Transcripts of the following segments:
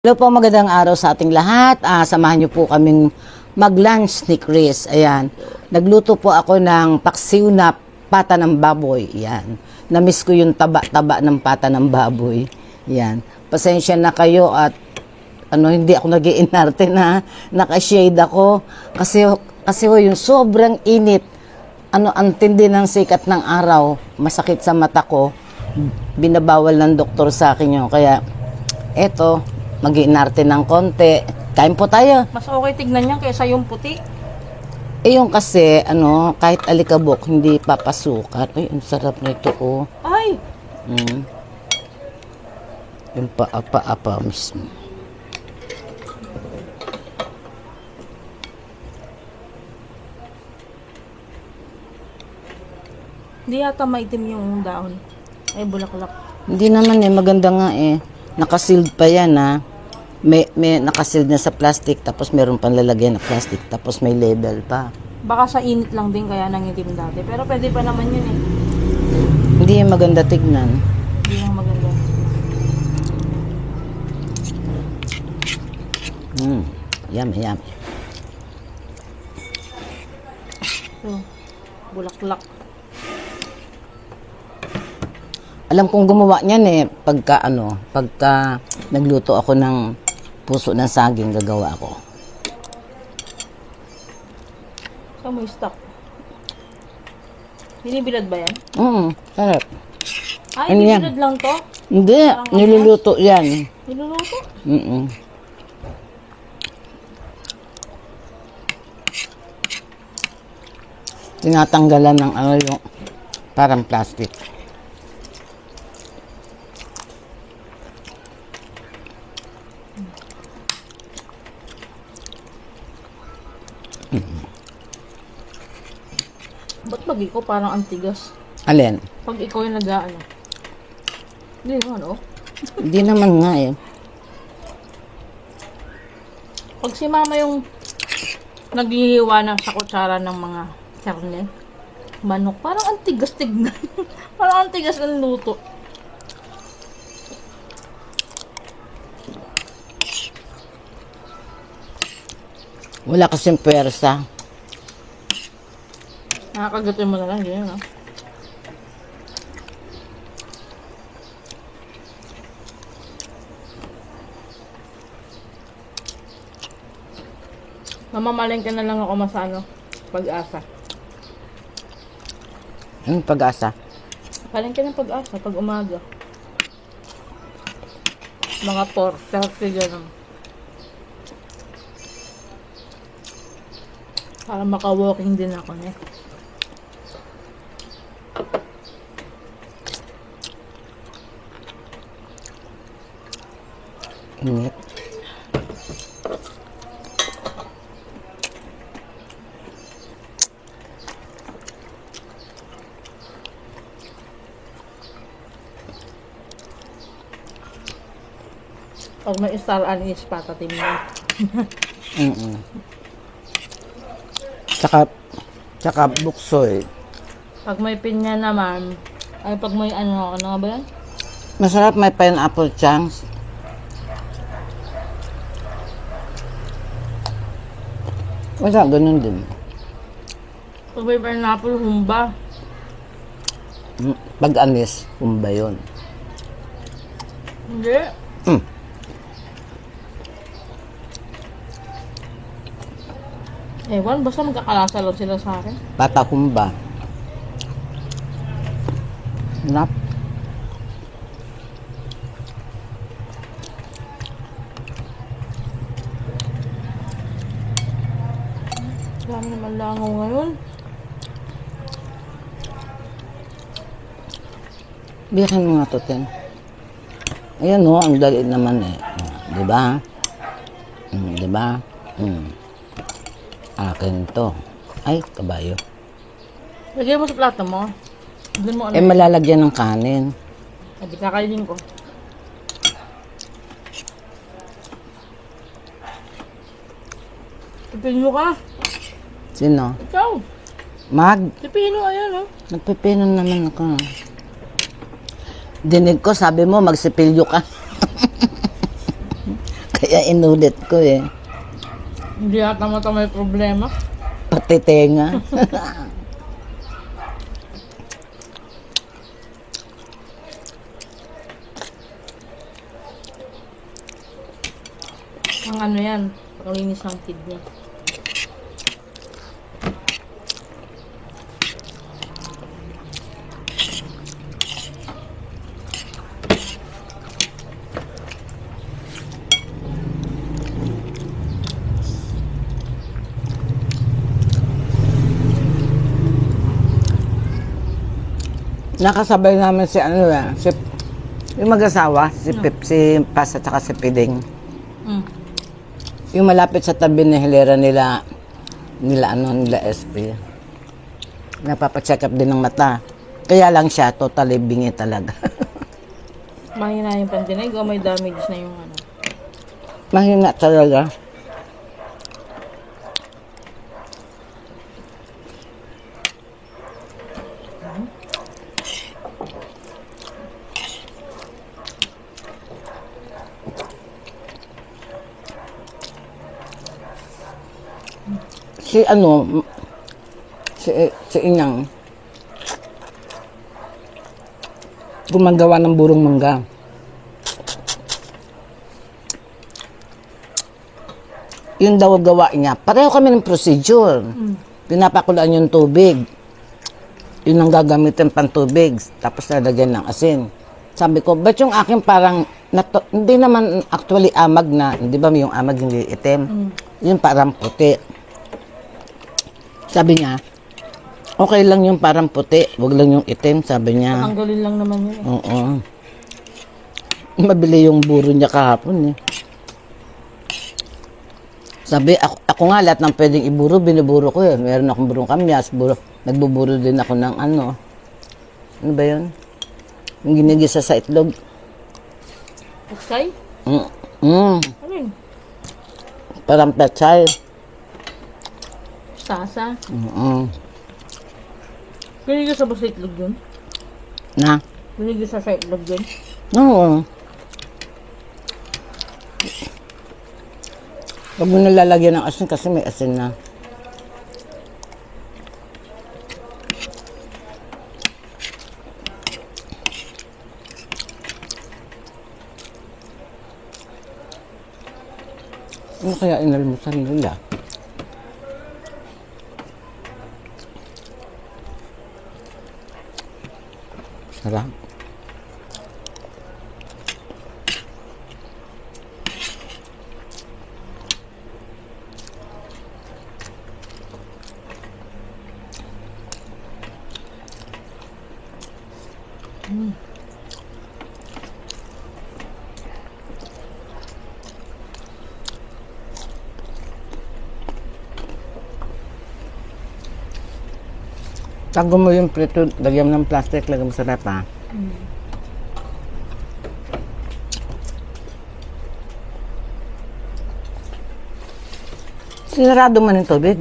Hello po, magandang araw sa ating lahat. Samahan niyo po kaming mag-lunch ni Chris. Ayan. Nagluto po ako ng paksiw na pata ng baboy. Ayan. Namiss ko yung taba-taba ng pata ng baboy. Ayan. Pasensya na kayo at hindi ako nag-iinarte na naka-shade ako. Kasi yung sobrang init. Ang tindi ng sikat ng araw. Masakit sa mata ko. Binabawal ng doktor sa akin yun. Kaya, eto, mag-iinarte ng konti. Kain po tayo. Mas okay tignan yan kaysa yung puti. Yung kasi, kahit alikabok, hindi papasukat. Ay, ang sarap nito, oh. Ay! Yung paapa-apa mismo. Hindi yata maitim yung dahon. Ay, bulaklak. Hindi naman maganda nga Nakasealed pa yan May nakasealed na sa plastic, tapos meron pang lalagyan na plastic, tapos may label pa. Baka sa init lang din kaya nangitim dati. Pero pwede pa naman yun eh. Hindi yung maganda tignan. Hindi lang maganda. Yummy, yummy. So, bulaklak. Alam kong gumawa niyan pagka nagluto ako ng puso ng saging, gagawa ako. Saan mo stock? Binibilad ba yan? Sarap. Ay, Ano yan? binibilad lang to? Hindi, niluluto yan. Niluluto? Tinatanggalan ng yung parang plastic. Ba't pag ikaw parang antigas? Alin? Pag ikaw yung nag-ano? Hindi mo ano? Hindi naman nga Pag si mama yung naghihiwa na sa kutsara ng mga karne, manok, parang antigas tignan. Parang antigas ng luto. Wala kasing pwersa. Nakakagatin mo na lang, ganyan no? Mamamalengke na lang ako masano, Pag-asa. Yung Pag-asa. Palengke ng Pag-asa, pag umaga. Mga 4:30 ganun. Para maka-walking din ako eh. Init. Pag may star anise, patatim mo. Tsaka buksoy. Pag may pinya naman, ay pag may ano nga ba yan? Masarap, may pineapple chunks. Wala, ganun din. Pag may pineapple, humba. Pag-anis, kumba yun. Hindi. Ewan, basta magkakalasa lang sila sa akin. Patakumba. Nap. Dami naman langaw ngayon. Biyakin mo nga to, Ten. Ayan ang dali naman Diba? Diba? Akin to. Ay, kabayo. Lagyan mo sa plato mo. Doon mo ano. Malalagyan ng kanin. Hindi kakainin ko. Pipino ka. Sino? Ikaw. Pipino, ayan oh. Nagpipino naman ako. Dinig ko, sabi mo, magsipilyo ka. Kaya inulit ko eh. Hindi yata mata may problema. Pati tenga. Ang ano yan, panglinis ng kidney. Nakasabay namin si ano si yung mag-asawa, si Pip, si Pas at saka si Piding. Mm. Yung malapit sa tabi ng hilera nila SP. Napapacheck up din ng mata. Kaya lang siya, totally bingi talaga. Mahina yung pandinig o may damage na yung ano. Mahina talaga. Si Inang gumagawa ng burong mangga. Yun daw gawa niya. Pareho kami ng procedure. Pinapakulaan yung tubig. Yun ang gagamitin pang tubig. Tapos lalagyan ng asin. Sabi ko, ba't yung akin parang, hindi naman actually amag na, di ba yung amag hindi itim? Yung parang puti. Sabi niya, okay lang yung parang puti, wag lang yung itim, sabi niya. Tanggalin lang naman yun. Oo. Mabili yung buro niya kahapon eh. Sabi, ako nga lahat ng pwedeng iburo, binuburo ko eh. Meron akong burong kamyas, nagbuburo din ako ng ano. Ano ba yun? Yung ginigisa sa itlog. Petsay? Ano yun? Parang petsay. Sasa? Binigisa ba sa itlog yun? Na? Binigisa sa itlog yun? Oo. Huwag mo nalalagyan ng asin kasi may asin na. Ano kaya inalmusan nila? Sarap. Tago mo yung prito, lagyan mo ng plastic, lagyan mo sa rep ha. Sinarado man yung tubig.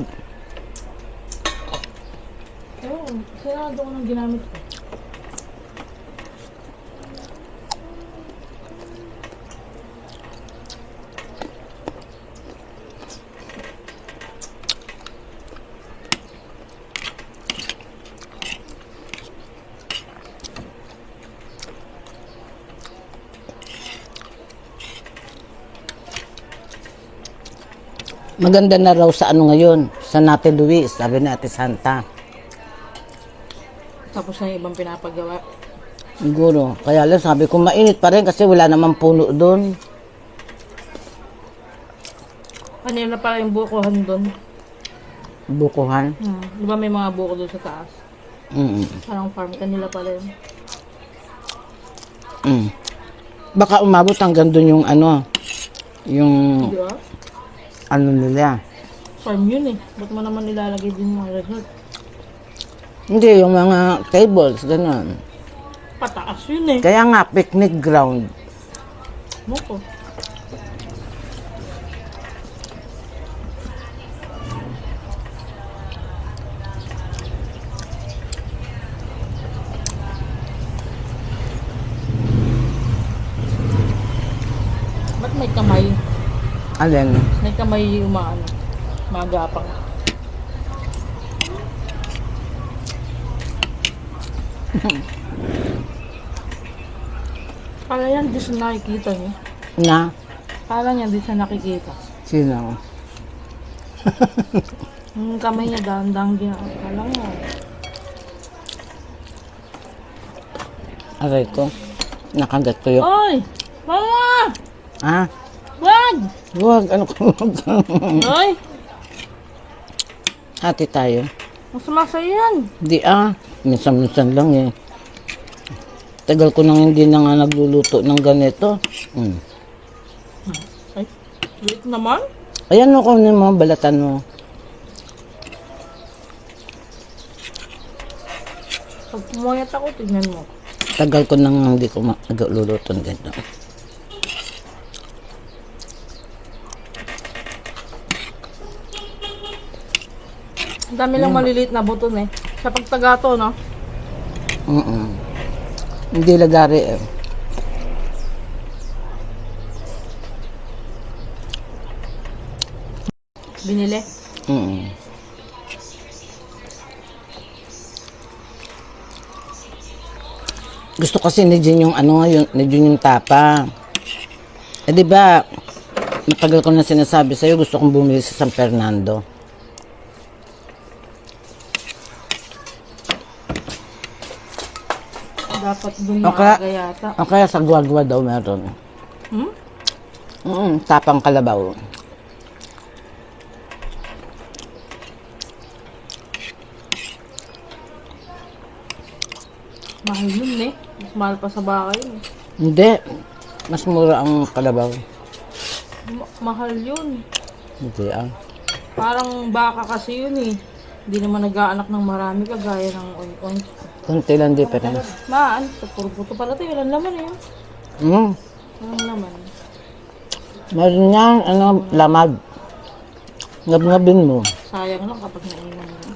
Oo, sinado ko ng ginamit ko. Maganda na raw sa ano ngayon, sa Nate Luis, sabi ni Ate Santa. Tapos na yung ibang pinapagawa. Siguro. Kaya lang sabi ko, mainit pa rin kasi wala namang puno doon. Kanila pala yung bukuhan doon. Bukuhan. Di ba may mga buko doon sa taas? Parang farm. Kanila pala yun. Baka umabot hanggang doon yung ano, yung Di ba? ano nila. Farm yun eh. Ba't mo naman nilalagay din mga resort? Hindi, yung mga tables, gano'n. Pataas yun eh. Kaya nga, picnic ground. Moko. Ba't may kamay? Alin? May kamay umaano. Magapang. Kala yan, di siya nakikita niyo. Na? Kala niya, di siya nakikita. Sino? Yung kamay niya, dahan-dahan din. Kala mo. Aray ko. Nakagat ko yung... Oy! Mama! Ah? Wag! Huwag. Ano ko? Oy! Hati tayo. Masama sa'yo yan. Di minsan-minsan lang eh. Tagal ko nang hindi na nga nagluluto ng ganito. Ay, wait naman. Ayan mo kung mo, balatan mo. Pag pumayat ako, tignan mo. Tagal ko nang hindi ko nagluluto ng ganito. Ang dami lang maliliit na buton eh. Sa pagtagato, no? Hindi lagari eh. Binili. Gusto kasi ni Jin yung ni Jin yung tapa. Eh di ba, matagal ko na sinasabi sa'yo, gusto kong bumili sa San Fernando. Dapat dun Okay. maaga yata. O kaya sa Guagua daw meron. Tapang kalabaw. Mahal yun eh. Mas mahal pa sa bakay yun. Hindi. Mas mura ang kalabaw. Mahal yun. Hindi Parang baka kasi yun eh. Hindi naman nag-aanak ng marami kagaya ng oink-oink. Kunti lang difference. Maan, sa puro puto pala ito. Walang laman eh. Walang laman. Meron yan, lamag. Ngab-ngabin mo. Sayang lang kapag nainan mo.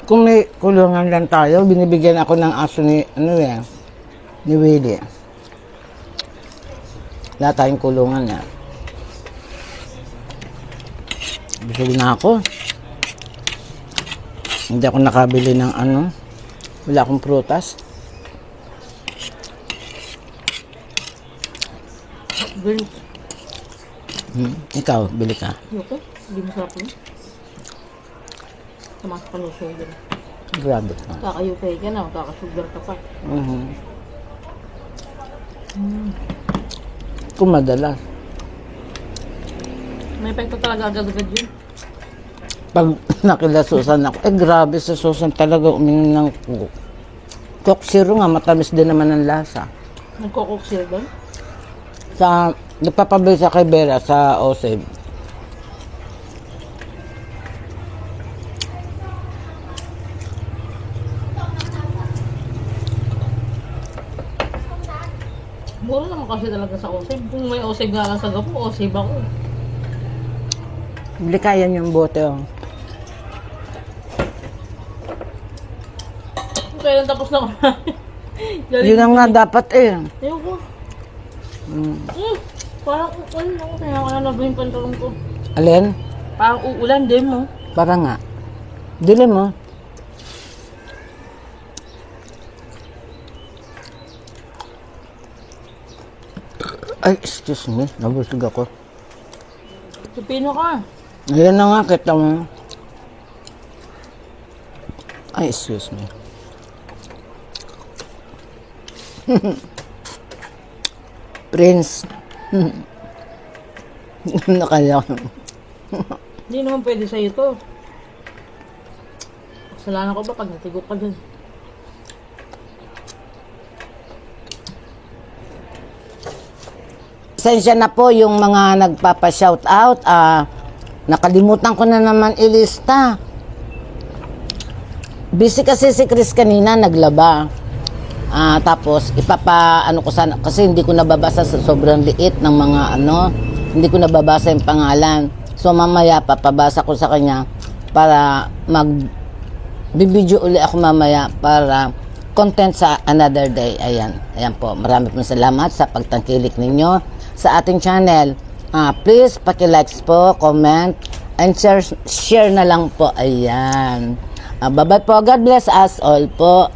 Kung may kulungan lang tayo, binibigyan ako ng aso ni Willie. Wala tayong kulungan na. Busog na ako. Hindi ako nakabili ng wala akong prutas. Girl, Ikaw, bili ka. yoko. Hindi masarap yun. Tamas ka no sugar. Grabe ka. Kakayukay ka na, kakasugar ka pa. Kung madalas. May epekto talaga agad-agad yun. Pag nakilasusan ako, grabe sa Susan talaga uminom ng Coke Zero nga, matamis din naman ang lasa. Nagkokoksil doon. Nagpapabili sa kay Vera sa Oseb. Mura naman kasi talaga sa Oseb. Kung may Oseb nga lang sa gapo, Oseb ako. Bili ka yan yung bote, oh. Kailan tapos na Yun ang nga dapat eh. Ayoko. Parang uulan ako. Kaya ko na nabay yung pantalong ko. Alin? Parang uulan din mo. Para nga. Dili mo. Ay, excuse me. Nabusog ako. Pipino ka. Ayan na nga, kita mo. Ay, excuse me. Prince. Nakaya ko. Hindi naman pwede sa'yo to. Kasalanan ko ba pag natigok ka dun? Pasensya na po yung mga nagpapa-shoutout. Nakalimutan ko na naman ilista. Busy kasi si Chris kanina, naglaba. Tapos ano ko sana, kasi hindi ko nababasa sa sobrang liit ng mga hindi ko nababasa yung pangalan. So mamaya papabasa ko sa kanya para bibidyo uli ako mamaya para content sa another day. Ayan. Ayan po. Marami po salamat sa pagtangkilik ninyo sa ating channel. Please, paki-likes po, comment, and share na lang po. Ayan. Bye-bye po. God bless us all po.